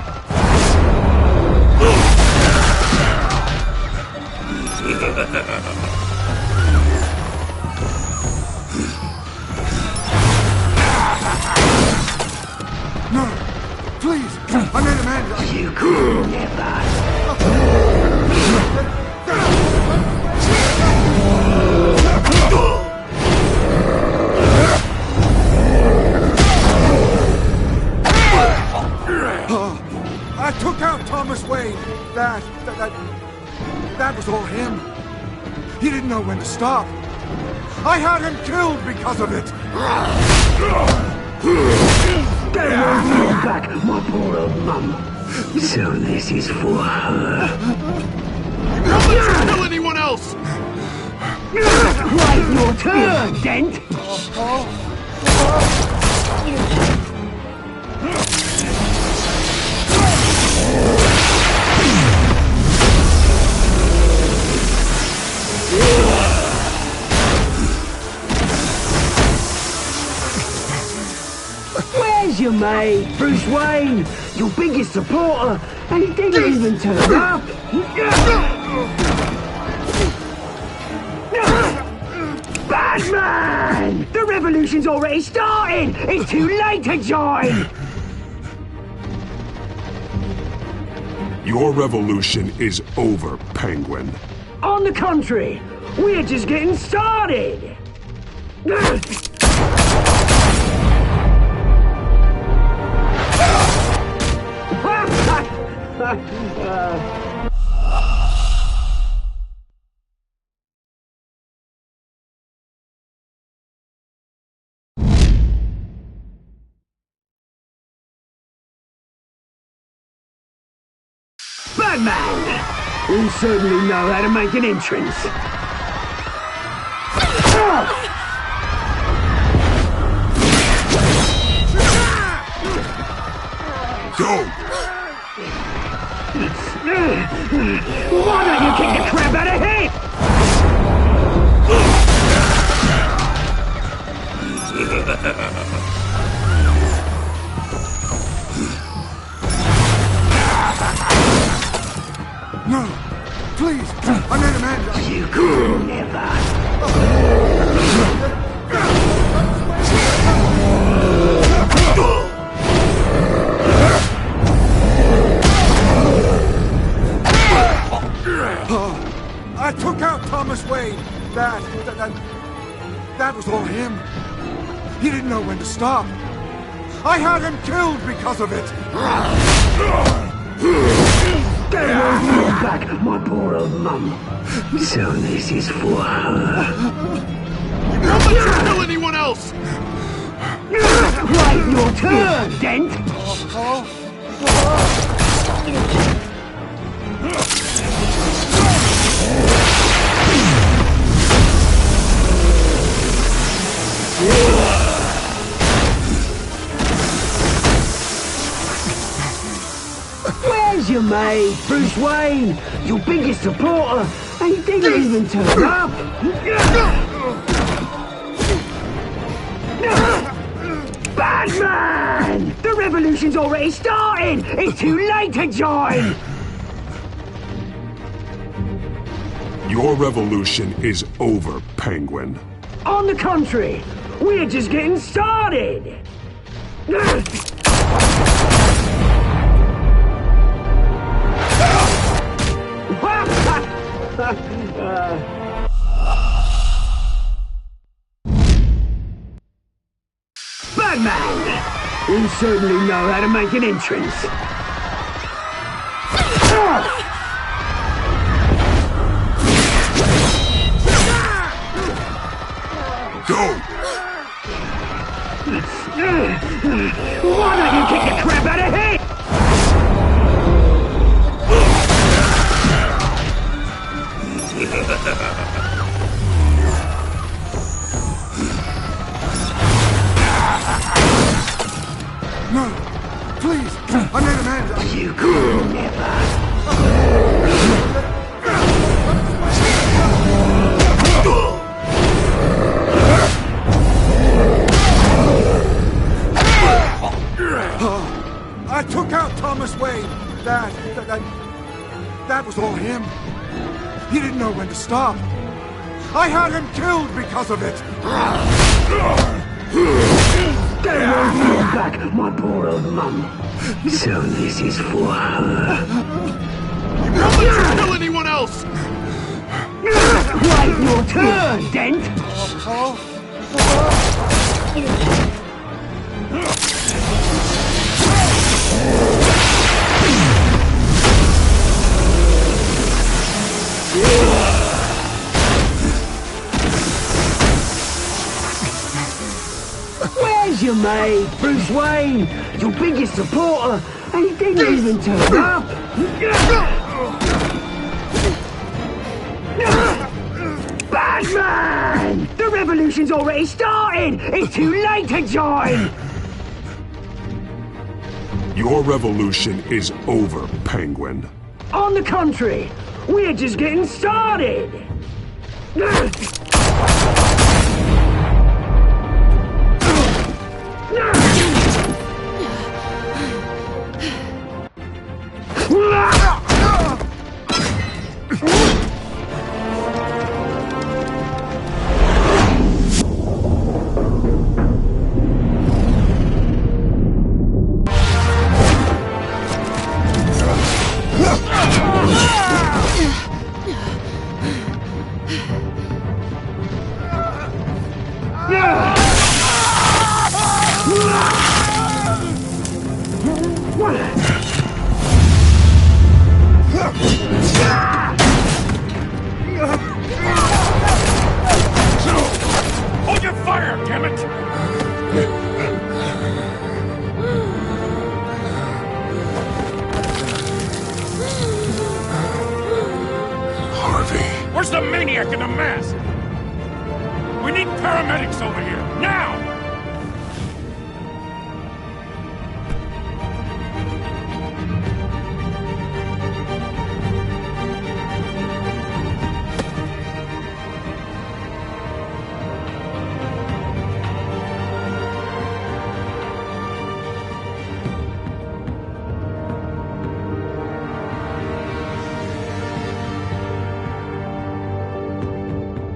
No! Please! I made a man! You could never! I took out Thomas Wayne. That was all him. He didn't know when to stop. I had him killed because of it. They won't bring back my poor old mum. So this is for her. Don't let her kill anyone else! Right, your turn, Dent! Where's your mate, Bruce Wayne? Your biggest supporter, and he didn't even turn up. Batman! The revolution's already started! It's too late to join! Your revolution is over, Penguin. On the contrary, we're just getting started! Batman! You certainly know how to make an entrance. Go! Why don't you kick the crap out of him? No! Please! I made a man! You could never! I took out Thomas Wayne. That was all him. He didn't know when to stop. I had him killed because of it. Get away from your back, my poor old mum. So this is for her. Don't let you kill anyone else! Right, your turn, Dent. Where's your mate, Bruce Wayne? Your biggest supporter, and he didn't even turn up. Batman! The revolution's already started! It's too late to join! Your revolution is over, Penguin. On the contrary, we're just getting started! Batman! You certainly know how to make an entrance. Go! Why don't you kick the crap out of him? No, please, I made a man. You could never. I took out Thomas Wayne. That was all him. He didn't know when to stop. I had him killed because of it. Get away from your back, my poor old mum. So this is for her. Don't let you kill anyone else! Right, your turn, Dent. Where's your mate, Bruce Wayne? Your biggest supporter, and he didn't even turn up. Batman! The revolution's already started! It's too late to join! Your revolution is over, Penguin. On the contrary, we're just getting started! Hold your fire, damn it! Harvey. Where's the maniac in the mask? We need paramedics over here, now!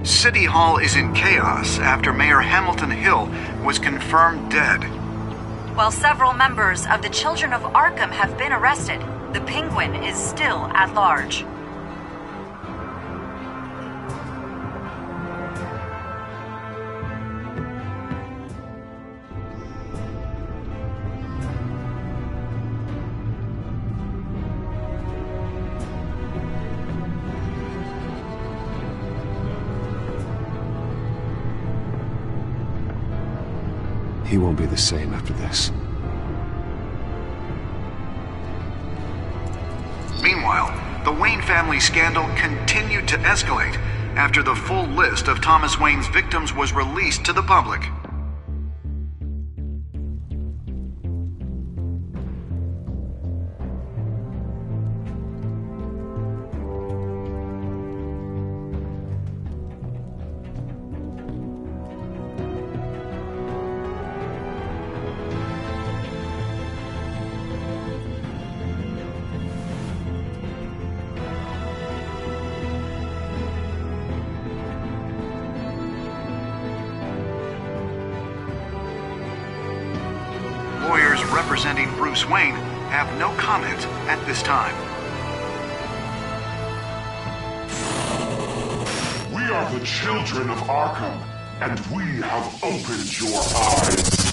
City Hall is in chaos after Mayor Hamilton Hill was confirmed dead. While several members of the Children of Arkham have been arrested, the Penguin is still at large. He won't be the same after this. Meanwhile, the Wayne family scandal continued to escalate after the full list of Thomas Wayne's victims was released to the public. Lawyers representing Bruce Wayne have no comment at this time. We are the children of Arkham, and we have opened your eyes.